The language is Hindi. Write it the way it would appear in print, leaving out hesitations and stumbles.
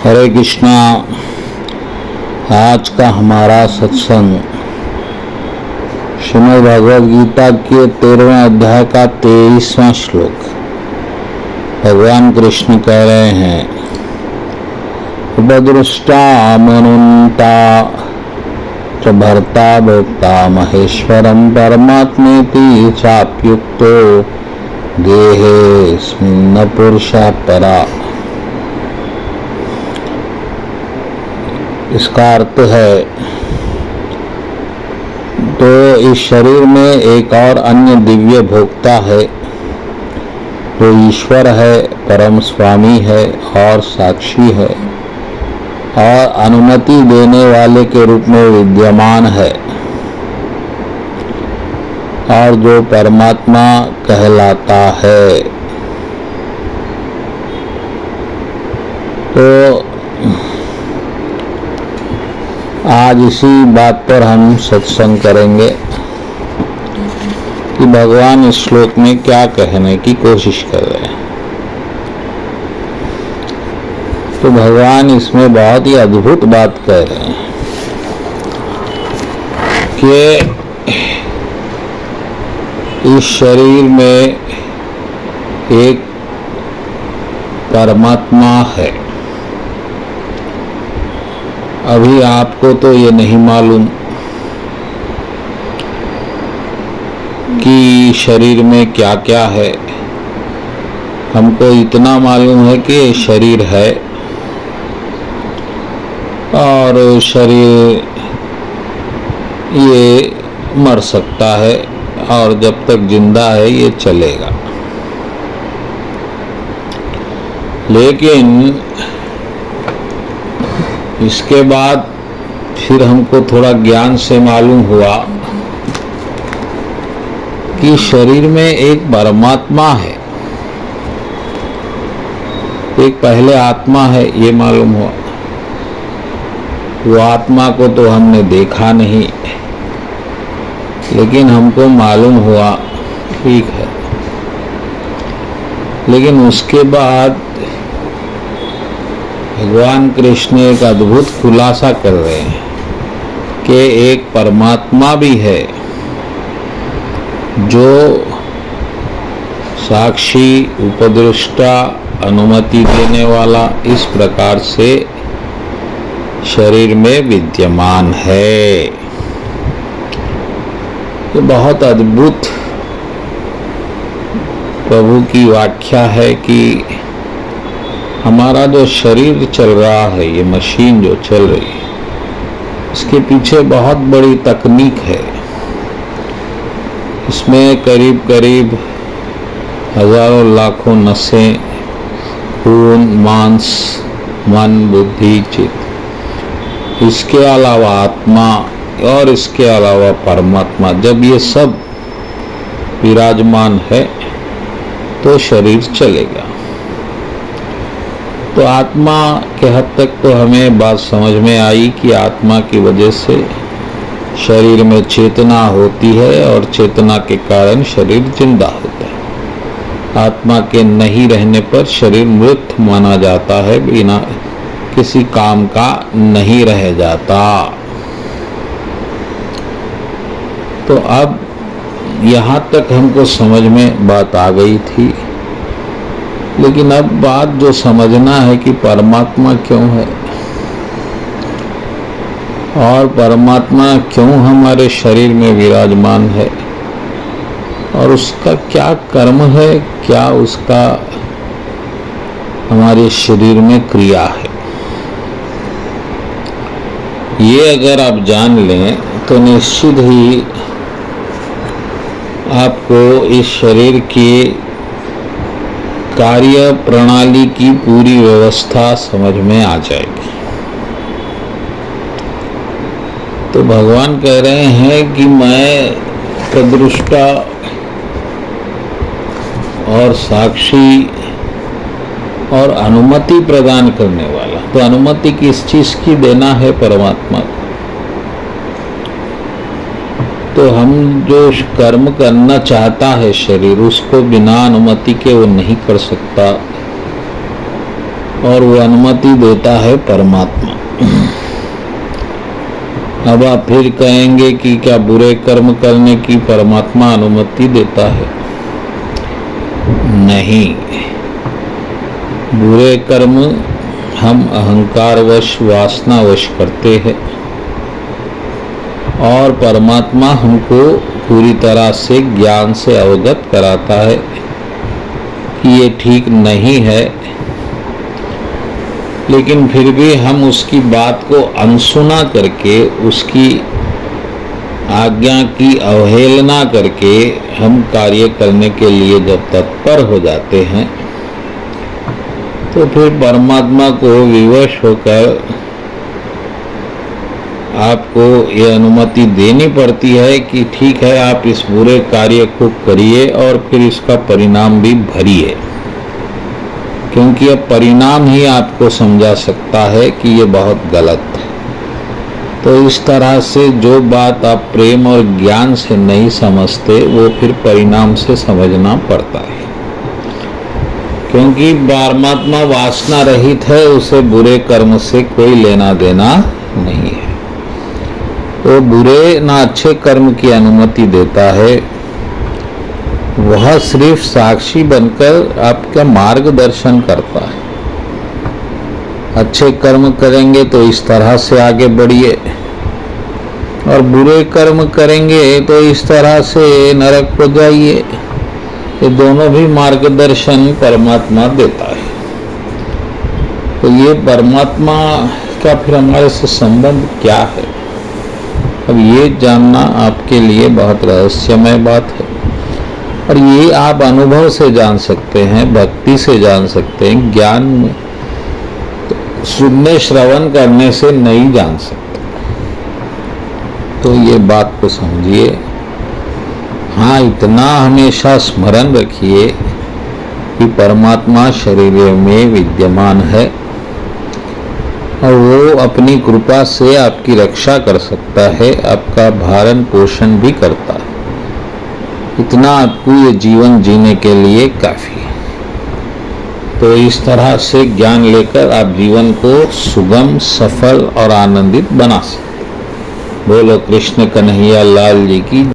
हरे कृष्णा। आज का हमारा सत्संग श्रीमद् भगवद गीता के 13वें अध्याय का 23वां श्लोक। भगवान कृष्ण कह रहे हैं, उपदृष्टा मनुन्ता च भर्ता भोक्ता महेश्वरं परमात्मेति चाप्युक्तो देहेऽस्मिन् पुरुषः परा। इसका अर्थ है, तो इस शरीर में एक और अन्य दिव्य भोक्ता है जो ईश्वर है, परम स्वामी है और साक्षी है और अनुमति देने वाले के रूप में विद्यमान है और जो परमात्मा कहलाता है। तो आज इसी बात पर हम सत्संग करेंगे कि भगवान इस श्लोक में क्या कहने की कोशिश कर रहे हैं। तो भगवान इसमें बहुत ही अद्भुत बात कह रहे हैं कि इस शरीर में एक परमात्मा है। अभी आपको तो ये नहीं मालूम कि शरीर में क्या क्या है। हमको इतना मालूम है कि शरीर है और शरीर ये मर सकता है और जब तक जिंदा है ये चलेगा। लेकिन इसके बाद फिर हमको थोड़ा ज्ञान से मालूम हुआ कि शरीर में एक परमात्मा है, एक पहले आत्मा है, ये मालूम हुआ। वो आत्मा को तो हमने देखा नहीं, लेकिन हमको मालूम हुआ, ठीक है। लेकिन उसके बाद भगवान कृष्ण एक अद्भुत खुलासा कर रहे हैं कि एक परमात्मा भी है जो साक्षी, उपदृष्टा, अनुमति देने वाला, इस प्रकार से शरीर में विद्यमान है। ये बहुत अद्भुत प्रभु की व्याख्या है कि हमारा जो शरीर चल रहा है, ये मशीन जो चल रही है, इसके पीछे बहुत बड़ी तकनीक है। इसमें करीब करीब हजारों लाखों नसें, खून, मांस, मन, बुद्धि, चित्त, इसके अलावा आत्मा और इसके अलावा परमात्मा, जब ये सब विराजमान है तो शरीर चलेगा। तो आत्मा के हद तक तो हमें बात समझ में आई कि आत्मा की वजह से शरीर में चेतना होती है और चेतना के कारण शरीर जिंदा होता है। आत्मा के नहीं रहने पर शरीर मृत माना जाता है, बिना किसी काम का नहीं रह जाता। तो अब यहाँ तक हमको समझ में बात आ गई थी, लेकिन अब बात जो समझना है कि परमात्मा क्यों है और परमात्मा क्यों हमारे शरीर में विराजमान है और उसका क्या कर्म है, क्या उसका हमारे शरीर में क्रिया है। ये अगर आप जान लें तो निश्चित ही आपको इस शरीर की कार्य प्रणाली की पूरी व्यवस्था समझ में आ जाएगी। तो भगवान कह रहे हैं कि मैं प्रदृष्टा और साक्षी और अनुमति प्रदान करने वाला। तो अनुमति किस चीज की देना है? परमात्मा को। तो हम जो कर्म करना चाहता है शरीर, उसको बिना अनुमति के वो नहीं कर सकता। और वो अनुमति देता है परमात्मा। अब आप फिर कहेंगे कि क्या बुरे कर्म करने की परमात्मा अनुमति देता है? नहीं, बुरे कर्म हम अहंकारवश वासनावश करते हैं और परमात्मा हमको पूरी तरह से ज्ञान से अवगत कराता है कि ये ठीक नहीं है, लेकिन फिर भी हम उसकी बात को अनसुना करके, उसकी आज्ञा की अवहेलना करके हम कार्य करने के लिए जब तत्पर हो जाते हैं, तो फिर परमात्मा को विवश होकर आपको ये अनुमति देनी पड़ती है कि ठीक है, आप इस बुरे कार्य को करिए और फिर इसका परिणाम भी भरिए, क्योंकि अब परिणाम ही आपको समझा सकता है कि ये बहुत गलत है। तो इस तरह से जो बात आप प्रेम और ज्ञान से नहीं समझते, वो फिर परिणाम से समझना पड़ता है, क्योंकि परमात्मा वासना रहित है, उसे बुरे कर्म से कोई लेना देना नहीं है। तो बुरे ना अच्छे कर्म की अनुमति देता है, वह सिर्फ साक्षी बनकर आपका मार्गदर्शन करता है। अच्छे कर्म करेंगे तो इस तरह से आगे बढ़िए, और बुरे कर्म करेंगे तो इस तरह से नरक को जाइए। ये दोनों भी मार्गदर्शन परमात्मा देता है। तो ये परमात्मा का फिर हमारे से संबंध क्या है, अब ये जानना आपके लिए बहुत रहस्यमय बात है, और ये आप अनुभव से जान सकते हैं, भक्ति से जान सकते हैं, ज्ञान में तो सुनने श्रवण करने से नहीं जान सकते। तो ये बात को समझिए। हाँ, इतना हमेशा स्मरण रखिए कि परमात्मा शरीर में विद्यमान है और वो अपनी कृपा से आपकी रक्षा कर सकता है, आपका भरण पोषण भी करता है। इतना आपको ये जीवन जीने के लिए काफी है। तो इस तरह से ज्ञान लेकर आप जीवन को सुगम, सफल और आनंदित बना सकते। बोलो कृष्ण कन्हैया लाल जी की।